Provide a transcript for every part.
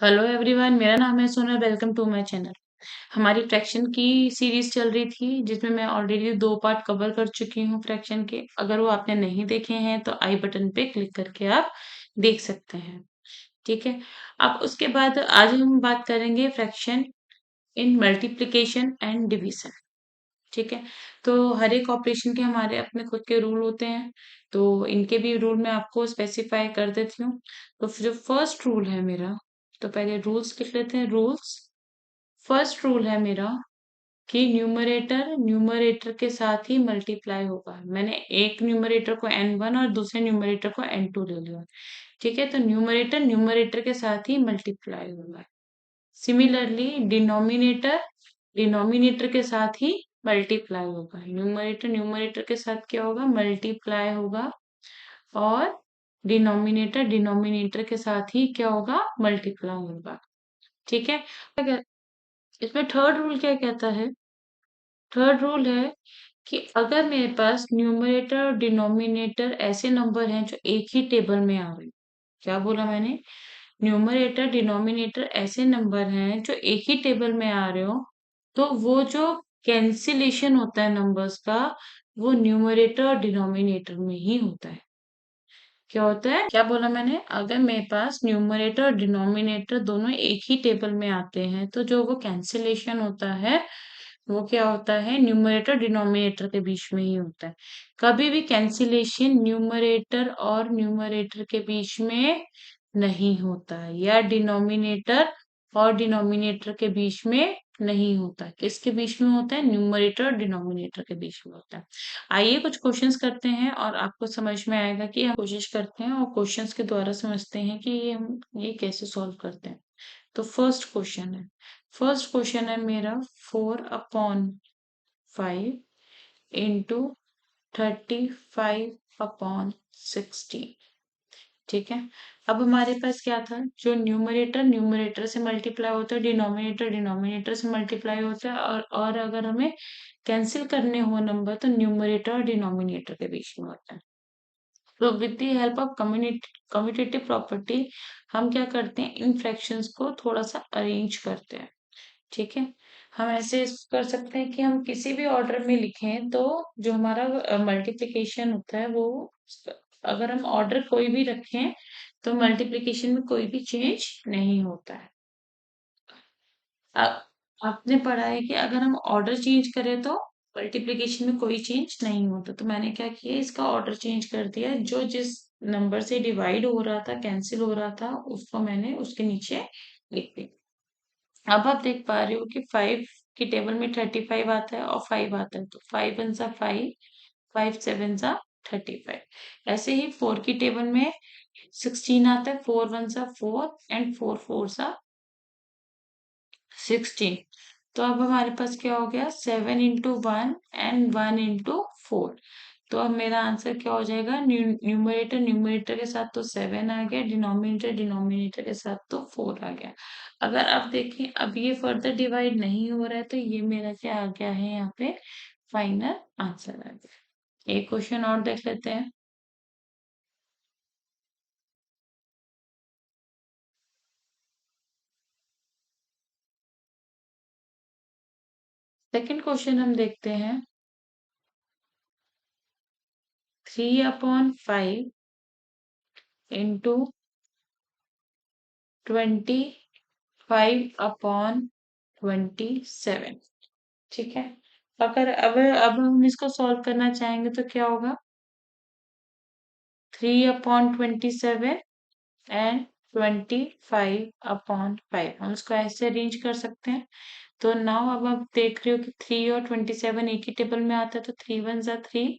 Hello everyone, मेरा नाम है Sonal. Welcome to my channel. हमारी फ्रैक्शन की सीरीज चल रही थी जिसमें मैं ऑलरेडी 2 पार्ट कवर कर चुकी हूँ फ्रैक्शन के। अगर वो आपने नहीं देखे हैं तो आई बटन पे क्लिक करके आप देख सकते हैं। ठीक है। अब उसके बाद आज हम बात करेंगे fraction in multiplication and division. ठीक है। तो हर एक ऑपरेशन के हमारे अपने खुद के रूल होते हैं, तो इनके भी रूल मैं आपको स्पेसिफाई कर देती हूँ। तो जो फर्स्ट रूल है मेरा, तो पहले रूल्स लिख लेते हैं। रूल्स, फर्स्ट रूल है मेरा कि न्यूमरेटर न्यूमरेटर के साथ ही मल्टीप्लाई होगा। मैंने एक न्यूमरेटर को n1 और दूसरे न्यूमरेटर को n2 ले लिया। ठीक है, तो न्यूमरेटर न्यूमरेटर के साथ ही मल्टीप्लाई होगा। सिमिलरली डिनोमिनेटर डिनोमिनेटर के साथ ही मल्टीप्लाई होगा। न्यूमरेटर न्यूमरेटर के साथ क्या होगा? मल्टीप्लाई होगा। और डिनोमिनेटर डिनोमिनेटर के साथ ही क्या होगा? मल्टीप्लाई होगा। ठीक है। अगर इसमें थर्ड रूल क्या कहता है? थर्ड रूल है कि अगर मेरे पास न्यूमरेटर और डिनोमिनेटर ऐसे नंबर हैं जो एक ही टेबल में आ रहे हैं। क्या बोला मैंने? न्यूमरेटर डिनोमिनेटर ऐसे नंबर हैं जो एक ही टेबल में आ रहे हो, तो वो जो कैंसिलेशन होता है नंबर्स का, वो न्यूमरेटर और डिनोमिनेटर में ही होता है। क्या होता है? क्या बोला मैंने? अगर मेरे पास न्यूमरेटर और डिनोमिनेटर दोनों एक ही टेबल में आते हैं तो जो वो कैंसिलेशन होता है वो क्या होता है? न्यूमरेटर डिनोमिनेटर के बीच में ही होता है। कभी भी कैंसिलेशन न्यूमरेटर और न्यूमरेटर के बीच में नहीं होता है, या डिनोमिनेटर और डिनोमिनेटर के बीच में नहीं होता है। किसके बीच में होता है? न्यूमरेटर और डिनोमिनेटर के बीच में होता है। आइए कुछ क्वेश्चंस करते हैं और आपको समझ में आएगा कि हम कोशिश करते हैं और क्वेश्चंस के द्वारा समझते हैं कि ये कैसे सॉल्व करते हैं। तो फर्स्ट क्वेश्चन है मेरा 4/5 इंटू 35/60। ठीक है। अब हमारे पास क्या था? जो न्यूमरेटर न्यूमरेटर से मल्टीप्लाई होता है, डिनोमिनेटर डिनोमिनेटर से मल्टीप्लाई होता है, और अगर हमें कैंसिल करने हो नंबर तो न्यूमरेटर और डिनोमिनेटर के बीच में होता है। तो with the help of commutative property हम क्या करते हैं? इन फ्रैक्शंस को थोड़ा सा अरेंज करते हैं। ठीक है। हम ऐसे कर सकते हैं कि हम किसी भी ऑर्डर में लिखें तो जो हमारा मल्टीप्लिकेशन होता है वो, अगर हम ऑर्डर कोई भी रखें तो मल्टीप्लिकेशन में कोई भी चेंज नहीं होता है। आ- आपने पढ़ा है कि अगर हम ऑर्डर चेंज करें तो मल्टीप्लिकेशन में कोई चेंज नहीं होता। तो मैंने क्या किया? इसका ऑर्डर चेंज कर दिया। जो जिस नंबर से डिवाइड हो रहा था, कैंसिल हो रहा था, उसको मैंने उसके नीचे लिख दिया। अब आप देख पा रहे हो कि 5 की टेबल में 35 आता है और 5 आता है, तो 5 वन सा 5, 5 7 सा 35। ऐसे ही 4 की टेबल में 16 आता है, 4 वन सा 4 एंड 4 4 सा 16। तो अब हमारे पास क्या हो गया? 7 इंटू 1 एंड 1 इंटू 4। तो अब मेरा आंसर क्या हो जाएगा? न्यूमरेटर न्यूमरेटर के साथ तो 7 आ गया, डिनोमिनेटर डिनोमिनेटर के साथ तो 4 आ गया। अगर आप देखें अब ये फर्दर डिवाइड नहीं हो रहा है, तो ये मेरा क्या आ गया है? यहाँ पे फाइनल आंसर आ गया। एक क्वेश्चन और देख लेते हैं। सेकंड क्वेश्चन हम देखते हैं। 3/5 इंटू 25/27। ठीक है। अगर अब हम इसको सॉल्व करना चाहेंगे तो क्या होगा? 3/27 एंड 25/5 हम इसको ऐसे अरेंज कर सकते हैं। तो नाउ अब आप देख रहे हो कि 3 और 27 एक ही टेबल में आता है, तो 3 वन जा 3,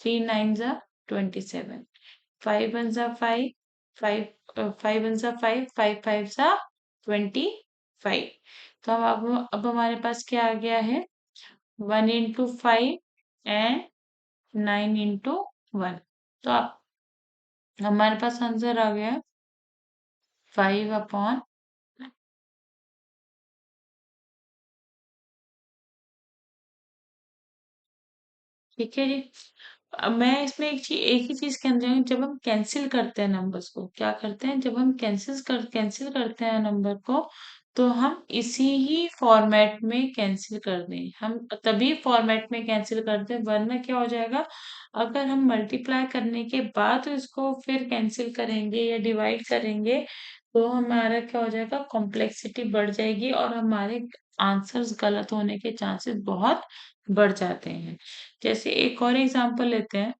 3 नाइन जा 27, 5 वन जा 5, 5 वन जा 5, 5 5 जा 25। तो अब हमारे पास क्या आ गया है? 1 इंटू 5 एंड 9 इंटू 1। तो आप हमारे पास आंसर आ गया 5/। ठीक है जी। अब मैं इसमें एक ही चीज कहना चाहूंगी, जब हम कैंसिल करते हैं नंबर्स को, क्या करते हैं, जब हम कैंसिल करते हैं नंबर को, तो हम इसी ही फॉर्मेट में कैंसिल कर दें, हम तभी फॉर्मेट में कैंसिल करते हैं, वरना क्या हो जाएगा, अगर हम मल्टीप्लाई करने के बाद इसको फिर कैंसिल करेंगे या डिवाइड करेंगे, तो हमारा क्या हो जाएगा, कॉम्प्लेक्सिटी बढ़ जाएगी और हमारे आंसर्स गलत होने के चांसेस बहुत बढ़ जाते हैं। जैसे एक और एग्जांपल लेते हैं।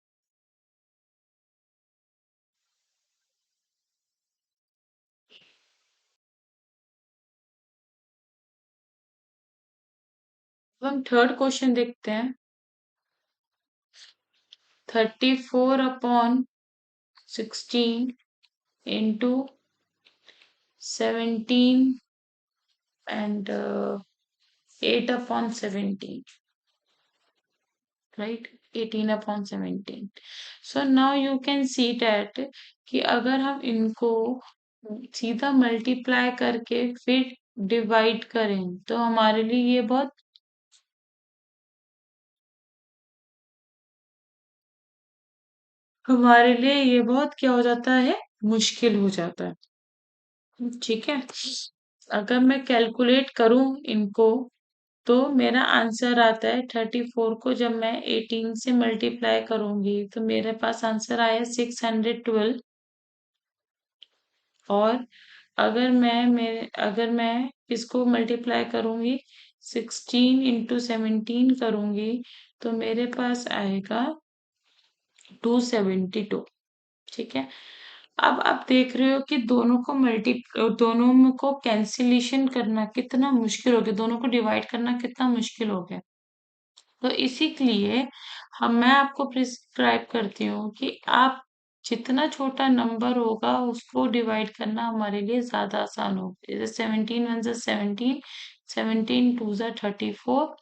अब हम थर्ड क्वेश्चन देखते हैं। 34/16 into 17 and 8/17, right, 18/17। So now you can see that कि अगर हम इनको सीधा मल्टीप्लाई करके फिर डिवाइड करें, तो हमारे लिए ये बहुत क्या हो जाता है, मुश्किल हो जाता है। ठीक है, अगर मैं कैलकुलेट करूं इनको, तो मेरा आंसर आता है 34 को जब मैं 18 से मल्टीप्लाई करूंगी, तो मेरे पास आंसर आया 612। और अगर मैं इसको मल्टीप्लाई करूंगी, 16 इंटू 17 करूंगी, तो मेरे पास आएगा 272। ठीक है, अब आप देख रहे हो कि दोनों को कैंसिलेशन करना कितना मुश्किल हो गया, दोनों को डिवाइड करना कितना मुश्किल हो गया। तो इसी के लिए मैं आपको प्रिस्क्राइब करती हूँ कि आप जितना छोटा नंबर होगा उसको डिवाइड करना हमारे लिए ज्यादा आसान होगा। जैसे 17 1 17, 17 2 34,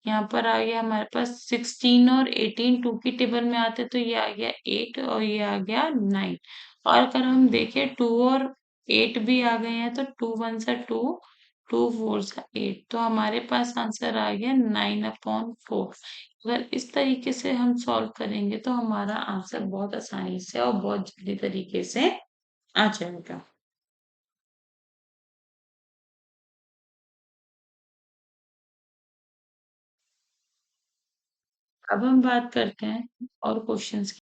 यहाँ पर आ गया हमारे पास 16 और 18 टू की टेबल में आते, तो ये आ गया 8 और ये आ गया 9। और अगर हम देखें 2 और 8 भी आ गए हैं, तो 2 1 2, 2 4 8, तो हमारे पास आंसर आ गया 9/4। अगर इस तरीके से हम सॉल्व करेंगे, तो हमारा आंसर बहुत आसानी से और बहुत जल्दी तरीके से आ जाएगा। अब हम बात करते हैं और क्वेश्चंस की।